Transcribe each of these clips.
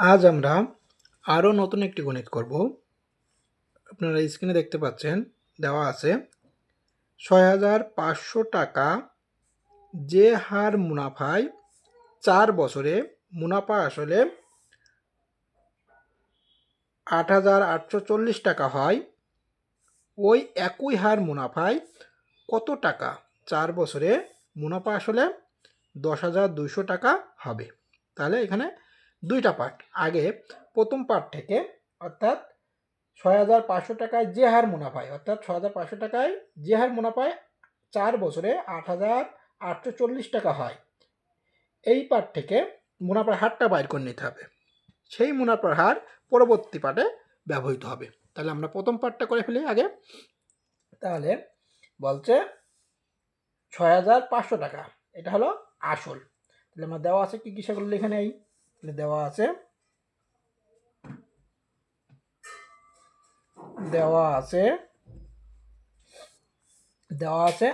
আজ আমরা আরও নতুন একটি গণিত করব। আপনারা স্ক্রিনে দেখতে পাচ্ছেন দেওয়া আছে ৬৫০০ টাকা যে হার মুনাফায় ৪ বছরে মুনাফা আসলে ৮,৮৪০ টাকা হয়, ওই একই হার মুনাফায় কত টাকা ৪ বছরে মুনাফা আসলে ১০,২০০ টাকা হবে। তাহলে এখানে দুইটা পার্ট। আগে প্রথম পার্ট থেকে, অর্থাৎ ৬৫০০ টাকায় যে হার মুনাফায়, অর্থাৎ ৬৫০০ টাকায় যে হার মুনাফায় ৪ বছরে ৮,৮৪০ টাকা হয়, এই পার্ট থেকে মুনাফার হারটা বাইর করে নিতে হবে। সেই মুনাফার হার পরবর্তী পার্টে ব্যবহৃত হবে। তাহলে আমরা প্রথম পার্টটা করে ফেলি আগে। তাহলে বলছে ৬৫০০ টাকা, এটা হলো আসল। তাহলে আমরা দেওয়া আছে কি কি সেগুলো লিখে নেই। তাহলে দেওয়া আছে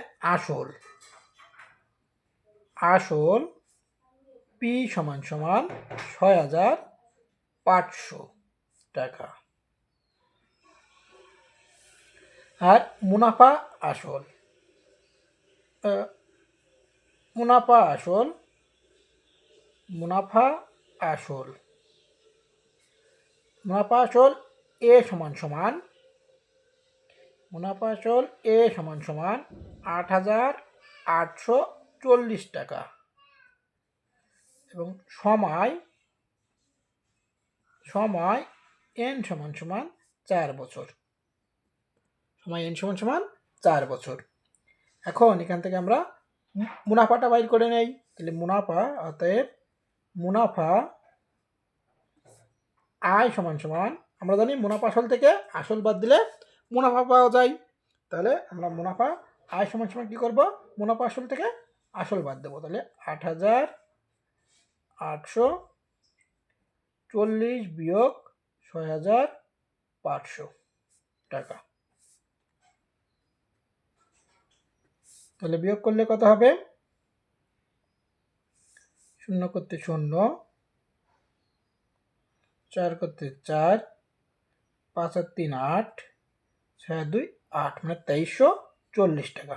আসল পি সমান সমান ৬৫০০ টাকা, আর মুনাফা আসল এ সমান সমান ৮,৮৪০ টাকা, এবং সময় n সমান সমান ৪ বছর। এখন এখান থেকে আমরা মুনাফাটা বাইর করে নেই। তাহলে মুনাফা আয় সমান সমান, আমরা জানি মুনাফা আসল থেকে আসল বাদ দিলে মুনাফা পাওয়া যায়। তাহলে আমরা মুনাফা আয় সমান সমান কি করব, মুনাফা আসল থেকে আসল বাদ দেবো। তাহলে ৮,৮৪০ বিয়োগ ৬৫০০ টাকা। তাহলে বিয়োগ করলে কত হবে? ০ করতে ০, ৪ করতে ৪, ৫ আর ৩ ৮, ৬ আর ২ ৮, মানে ২৩৪০ টাকা।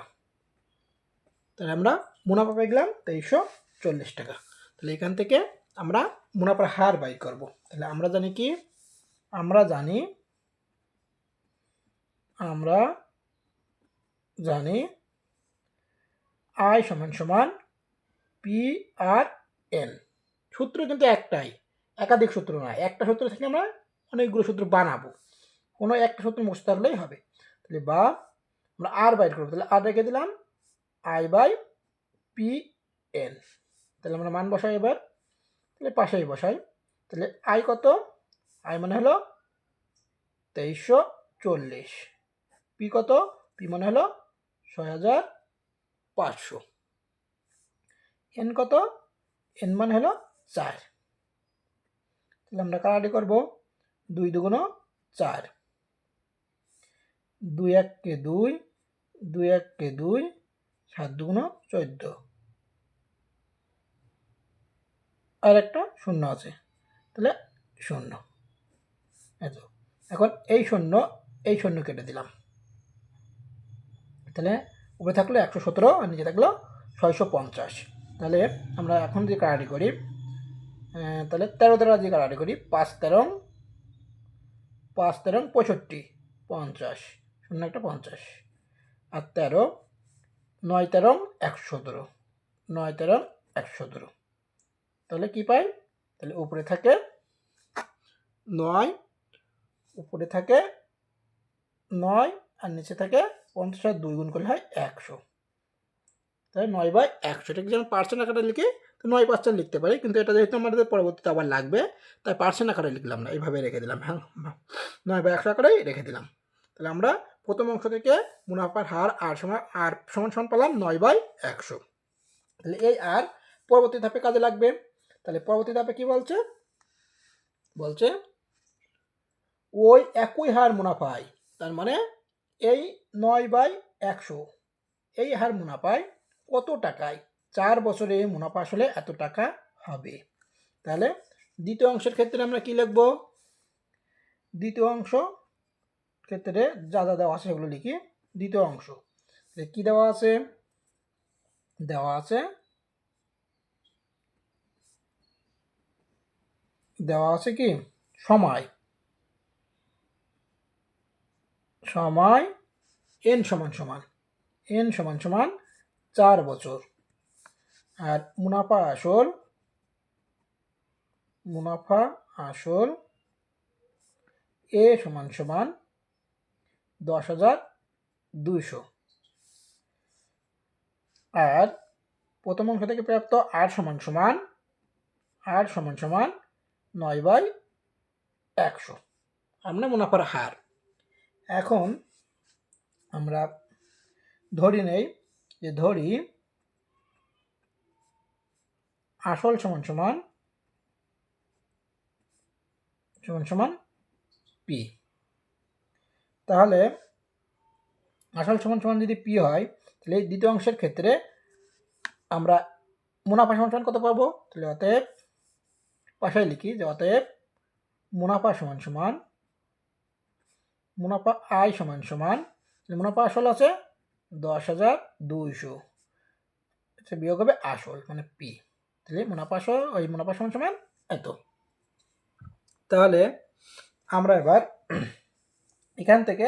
তাহলে আমরা মুনাফা পেয়ে গেলাম ২৩৪০ টাকা। তাহলে এখান থেকে আমরা মুনাফার হার বাই করব। তাহলে আমরা জানি কি, আমরা জানি আয় সমান সমান পি আর এন। সূত্র কিন্তু একটাই, একাধিক সূত্র নয়। একটা সূত্র থেকে আমরা অনেকগুলো সূত্র বানাবো, কোনো একটা সূত্র মুছতে পারলেই হবে। তাহলে বা আমরা আর বাইর করবো। তাহলে আর রেখে দিলাম আই বাই পি এন। তাহলে আমরা মান বসাই এবার। তাহলে পাশেই বসাই। তাহলে আই কত? আই মানে হলো ২৩৪০। পি কত? পি মানে হলো ৬৫০০। এন কত? এন মানে হলো ৪। তাহলে আমরা কাটাকাটি করবো। ২ দুগুণ ৪, ২ এককে ২, ২ এককে ২, ৭ দুগুণ ১৪, আর একটা শূন্য আছে, তাহলে ০। এত। এখন এই শূন্য কেটে দিলাম। তাহলে উপরে থাকলো ১১৭ আর নিচে থাকলো ৬৫০। তাহলে আমরা এখন যে কাটাকাটি করি, তাহলে ১৩ দ্বারা যে কাটাকাটি করি, ৫ তেরং ৬৫, ৫০, শূন্য একটা ৫০, আর ১৩, ৯ তেরং ১১৭, ৯ তেরং ১১৭। তাহলে কি পাই? তাহলে উপরে থাকে ৯, আর নিচে থাকে ৫০, আর ২ গুণ করলে হয় ১০০। তাহলে ৯/১০০। এটাকে যেমন পার্সেন্ট আকারে লিখি তো ৯% লিখতে পারি, কিন্তু এটা যেহেতু আমাদের পরবর্তীতে আবার লাগবে, তাই পার্সেন্ট আকারে লিখলাম না, এইভাবে রেখে দিলাম। হ্যাঁ, ৯/১০০ আকারেই রেখে দিলাম। তাহলে আমরা প্রথম অংশ থেকে মুনাফার হার আর সমান পেলাম ৯/১০০। তাহলে এই আর পরবর্তী ধাপে কাজে লাগবে। তাহলে পরবর্তী ধাপে কি বলছে? ওই একই হার মুনাফায়, তার মানে এই ৯/১০০ এই হার মুনাফায় কত টাকায় ৪ বছরে মুনাফা আসলে এত টাকা হবে। তাহলে দ্বিতীয় অংশের ক্ষেত্রে আমরা কি লিখব? দ্বিতীয় অংশ ক্ষেত্রে যা যা দেওয়া আছে সেগুলো লিখি। দ্বিতীয় অংশ কি দেওয়া আছে? দেওয়া আছে কি সময় n সমান সমান 4 বছর। আর মুনাফা আসল a সমান সমান 10,200। আর প্রথম অংশ থেকে প্রাপ্ত r সমান সমান 9/100 আমরা মুনাফার হার। এখন আমরা ধরি আসল সমান সমান p। তাহলে আসল সমান সমান যদি p হয়, তাহলে দ্বিতীয় অংশের ক্ষেত্রে আমরা মুনাফা সমান সমান কত পাবো? তাহলে অতএব পাশায় লিখি যে অতএব মুনাফা সমান সমান মুনাফা আয় সমান সমান মুনাফা আসল আছে 10,200, বিয়োগ হবে আসল মানে p। তাহলে মুনাফা সমান সমান এত। তাহলে আমরা এবার এখান থেকে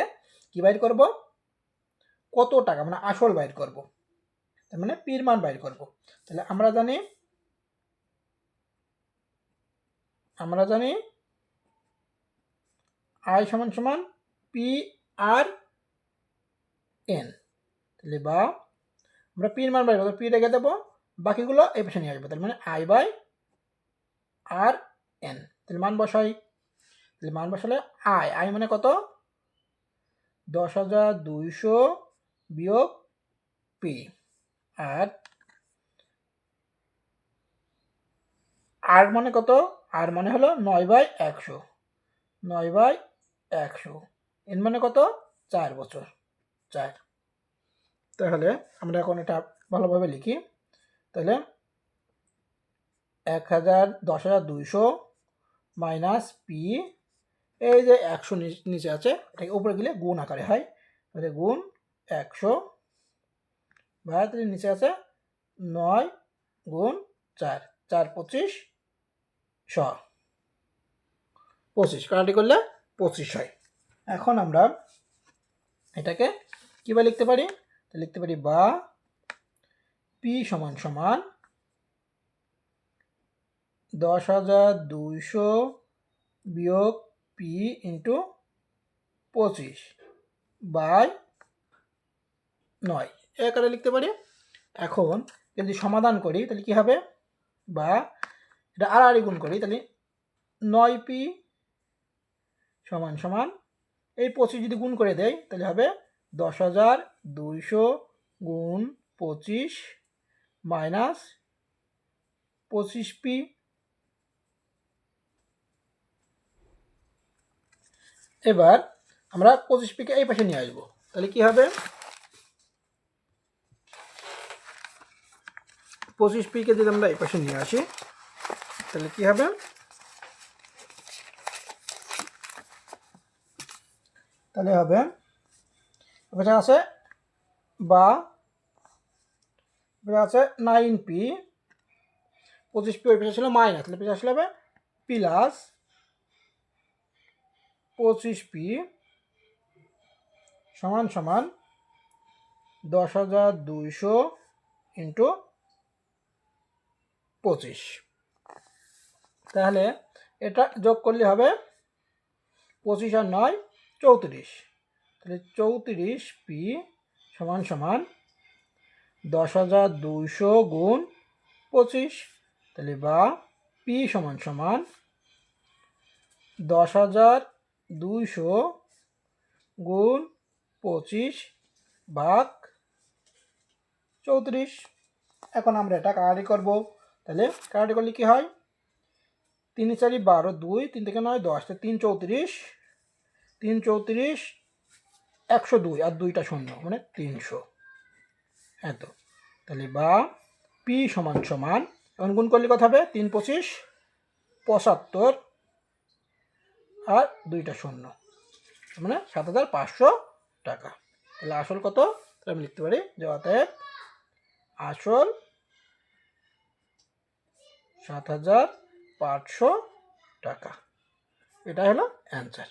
কি বাইর করব? কত টাকা মানে আসল বাইর করব, তার মানে পির মান বাইর করব। তাহলে আমরা জানি আই সমান সমান পি আর এন। তাহলে বা আমরা পির মান বাইর করবো, পি রেখে দেবো, বাকিগুলো এই পাশে নিয়ে আসবো। তার মানে আই বাই আর এন। তাহলে মান বসাই। তাহলে মান বসালে আই মানে কত? 10,200 বিয়োগ পি। আর মানে কত? আর মানে হলো 9/100। এন মানে কত? 4 বছর, 4। তাহলে আমরা এখন এটা ভালোভাবে লিখি। তাহলে 10,200 মাইনাস পি, এই যে 100 নিচে আছে, এটাকে উপরে গেলে গুণ আকারে হয়, তাহলে গুণ 100 বা তাহলে নিচে আছে 9 গুণ 4, 4 25 25 কাটাকাটি করলে 25 হয়। এখন আমরা এটাকে কিভাবে লিখতে পারি? লিখতে পারি বা পি সমান সমান 10,200 বিয়োগ পি ইন্টু 25 বাই 9, এই আকারে লিখতে পারি। এখন যদি সমাধান করি তাহলে কি হবে? বা এটা আর গুণ করি, তাহলে 9p সমান সমান এই 25 যদি গুণ করে দেয় তাহলে হবে 10,200 গুণ 25 মাইনাস 25p। এবার আমরা 25p কে এই পাশে নিয়ে আসবো, তাহলে কি হবে? 25p কে যদি আমরা এই পাশে নিয়ে আসি তাহলে কি হবে? তাহলে হবে এটা আছে বা এটা আছে 9p, 25p ওই পাশে ছিল মাইনাস, তাহলে পাশে আসলে হবে প্লাস 25p সমান সমান 10,200 ইন্টু 25। তাহলে এটা যোগ করলে হবে 25 আর 9 34। তাহলে 34p সমান সমান 10,200 গুণ 25। তাহলে বা পি সমান সমান 10,200 গুণ 25 ভাগ 34। এখন আমরা এটা কাটাকাটি করব। তাহলে কাটাকাটি করলে কি হয়? 3 4 12, 2 3 থেকে 9 10, 3 34, 3 34 102 আর 2টা শূন্য মানে 300 এত। তাহলে বা পি সমান সমান এখন গুণ করলে কত হবে? 3 25 75 আর 2টা শূন্য, মানে 7500 টাকা। তাহলে আসল কত? তাহলে আমি লিখতে পারি যে অতএব আসল 7500 টাকা। এটা হলো অ্যান্সার।